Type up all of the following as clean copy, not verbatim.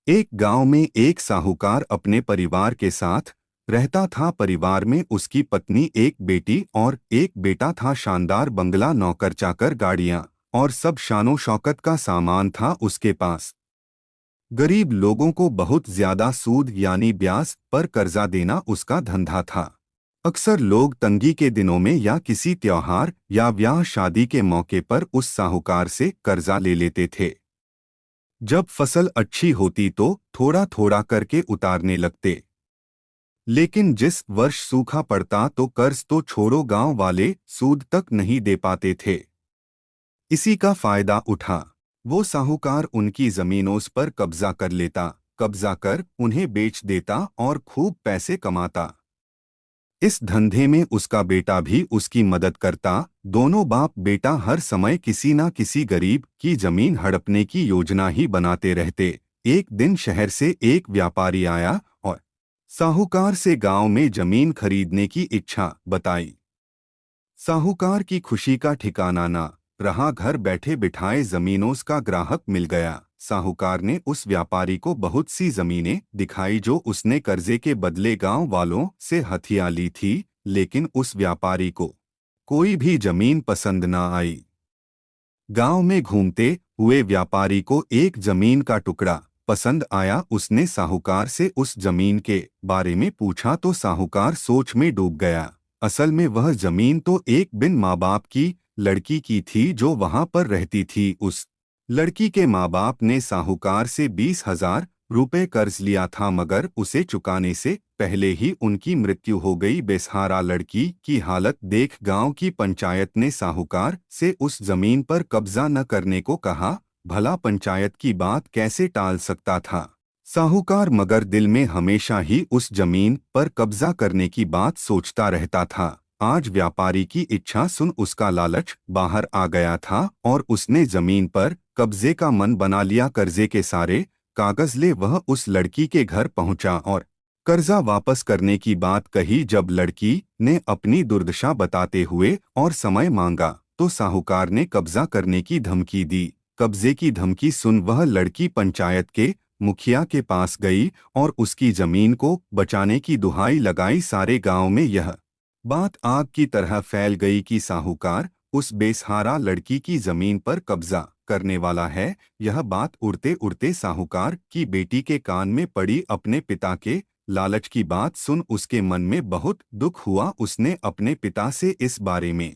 एक गांव में एक साहूकार अपने परिवार के साथ रहता था। परिवार में उसकी पत्नी, एक बेटी और एक बेटा था। शानदार बंगला, नौकर चाकर, गाड़ियां और सब शानो शौकत का सामान था उसके पास। गरीब लोगों को बहुत ज्यादा सूद यानी ब्याज पर कर्जा देना उसका धंधा था। अक्सर लोग तंगी के दिनों में या किसी त्योहार या ब्याह शादी के मौके पर उस साहूकार से कर्जा ले लेते थे। जब फसल अच्छी होती तो थोड़ा थोड़ा करके उतारने लगते, लेकिन जिस वर्ष सूखा पड़ता तो कर्ज तो छोड़ो, गांव वाले सूद तक नहीं दे पाते थे। इसी का फायदा उठा वो साहूकार उनकी जमीनों पर कब्जा कर लेता, कब्जा कर उन्हें बेच देता और खूब पैसे कमाता। इस धंधे में उसका बेटा भी उसकी मदद करता। दोनों बाप बेटा हर समय किसी न किसी गरीब की जमीन हड़पने की योजना ही बनाते रहते। एक दिन शहर से एक व्यापारी आया और साहूकार से गांव में जमीन खरीदने की इच्छा बताई। साहूकार की खुशी का ठिकाना ना रहा। घर बैठे बिठाए जमीनों का ग्राहक मिल गया। साहूकार ने उस व्यापारी को बहुत सी जमीनें दिखाई जो उसने कर्जे के बदले गांव वालों से हथिया ली थी, लेकिन उस व्यापारी को कोई भी जमीन पसंद ना आई। गांव में घूमते हुए व्यापारी को एक जमीन का टुकड़ा पसंद आया। उसने साहूकार से उस जमीन के बारे में पूछा तो साहूकार सोच में डूब गया। असल में वह जमीन तो एक बिन माँ बाप की लड़की की थी जो वहां पर रहती थी। उस लड़की के माँ बाप ने साहूकार से 20,000 रुपए कर्ज लिया था, मगर उसे चुकाने से पहले ही उनकी मृत्यु हो गई। बेसहारा लड़की की हालत देख गांव की पंचायत ने साहूकार से उस जमीन पर कब्जा न करने को कहा। भला पंचायत की बात कैसे टाल सकता था साहूकार, मगर दिल में हमेशा ही उस जमीन पर कब्जा करने की बात सोचता रहता था। आज व्यापारी की इच्छा सुन उसका लालच बाहर आ गया था और उसने जमीन पर कब्जे का मन बना लिया। कर्जे के सारे कागज ले वह उस लड़की के घर पहुंचा और कर्जा वापस करने की बात कही। जब लड़की ने अपनी दुर्दशा बताते हुए और समय मांगा तो साहूकार ने कब्जा करने की धमकी दी। कब्जे की धमकी सुन वह लड़की पंचायत के मुखिया के पास गई और उसकी जमीन को बचाने की दुहाई लगाई। सारे गांव में यह बात आग की तरह फैल गई कि साहूकार उस बेसहारा लड़की की जमीन पर कब्जा करने वाला है। यह बात उड़ते उड़ते साहूकार की बेटी के कान में पड़ी। अपने पिता के लालच की बात सुन उसके मन में बहुत दुख हुआ। उसने अपने पिता से इस बारे में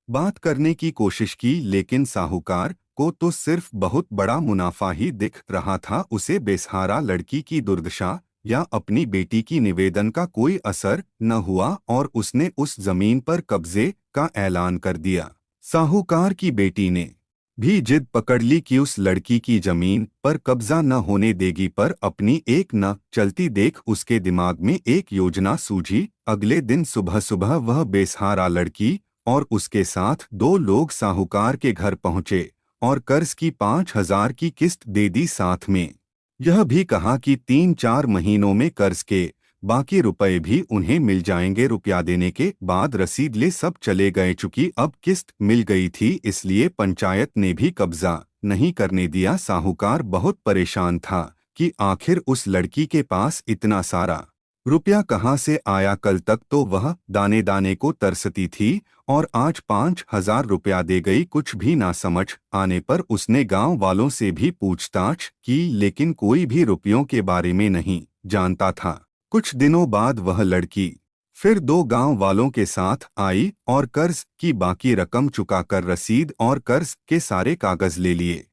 बात करने की कोशिश की, लेकिन साहूकार को तो सिर्फ बहुत बड़ा मुनाफा ही दिख रहा था। उसे बेसहारा लड़की की दुर्दशा या अपनी बेटी की निवेदन का कोई असर न हुआ और उसने उस जमीन पर कब्जे का ऐलान कर दिया। साहूकार की बेटी ने भी जिद पकड़ ली कि उस लड़की की जमीन पर कब्जा न होने देगी, पर अपनी एक न चलती देख उसके दिमाग में एक योजना सूझी। अगले दिन सुबह सुबह वह बेसहारा लड़की और उसके साथ 2 लोग साहूकार के घर पहुंचे और कर्ज की 5,000 की किस्त दे दी। साथ में यह भी कहा कि 3-4 महीनों में कर्ज के बाकी रुपए भी उन्हें मिल जाएंगे। रुपया देने के बाद रसीद ले सब चले गए। चूंकि अब किस्त मिल गई थी इसलिए पंचायत ने भी कब्जा नहीं करने दिया। साहूकार बहुत परेशान था कि आखिर उस लड़की के पास इतना सारा रुपया कहाँ से आया। कल तक तो वह दाने दाने को तरसती थी और आज 5,000 रुपया दे गई। कुछ भी ना समझ आने पर उसने गांव वालों से भी पूछताछ की, लेकिन कोई भी रुपयों के बारे में नहीं जानता था। कुछ दिनों बाद वह लड़की फिर 2 गांव वालों के साथ आई और कर्ज की बाकी रकम चुकाकर रसीद और कर्ज के सारे कागज ले लिए।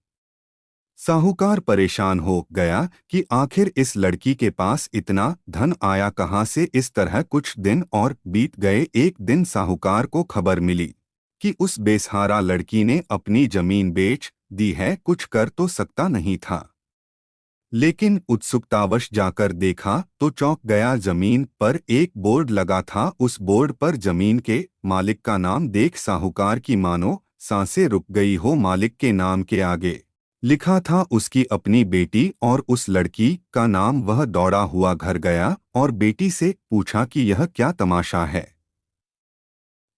साहूकार परेशान हो गया कि आखिर इस लड़की के पास इतना धन आया कहाँ से। इस तरह कुछ दिन और बीत गए। एक दिन साहूकार को खबर मिली कि उस बेसहारा लड़की ने अपनी जमीन बेच दी है। कुछ कर तो सकता नहीं था, लेकिन उत्सुकतावश जाकर देखा तो चौंक गया। जमीन पर एक बोर्ड लगा था। उस बोर्ड पर जमीन के मालिक का नाम देख साहूकार की मानो सांसें रुक गई हो। मालिक के नाम के आगे लिखा था उसकी अपनी बेटी और उस लड़की का नाम। वह दौड़ा हुआ घर गया और बेटी से पूछा कि यह क्या तमाशा है।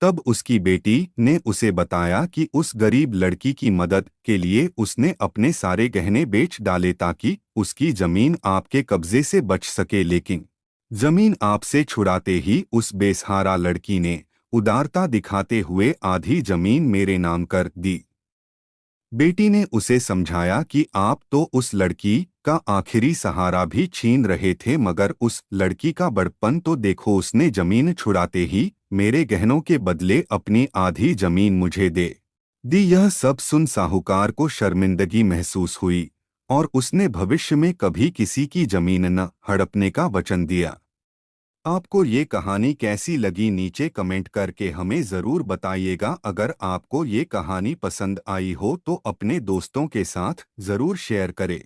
तब उसकी बेटी ने उसे बताया कि उस गरीब लड़की की मदद के लिए उसने अपने सारे गहने बेच डाले ताकि उसकी जमीन आपके कब्जे से बच सके, लेकिन जमीन आपसे छुड़ाते ही उस बेसहारा लड़की ने उदारता दिखाते हुए आधी जमीन मेरे नाम कर दी। बेटी ने उसे समझाया कि आप तो उस लड़की का आखिरी सहारा भी छीन रहे थे, मगर उस लड़की का बड़प्पन तो देखो, उसने जमीन छुड़ाते ही मेरे गहनों के बदले अपनी आधी जमीन मुझे दे दी। यह सब सुन साहूकार को शर्मिंदगी महसूस हुई और उसने भविष्य में कभी किसी की जमीन न हड़पने का वचन दिया। आपको ये कहानी कैसी लगी नीचे कमेंट करके हमें ज़रूर बताइएगा। अगर आपको ये कहानी पसंद आई हो तो अपने दोस्तों के साथ ज़रूर शेयर करें।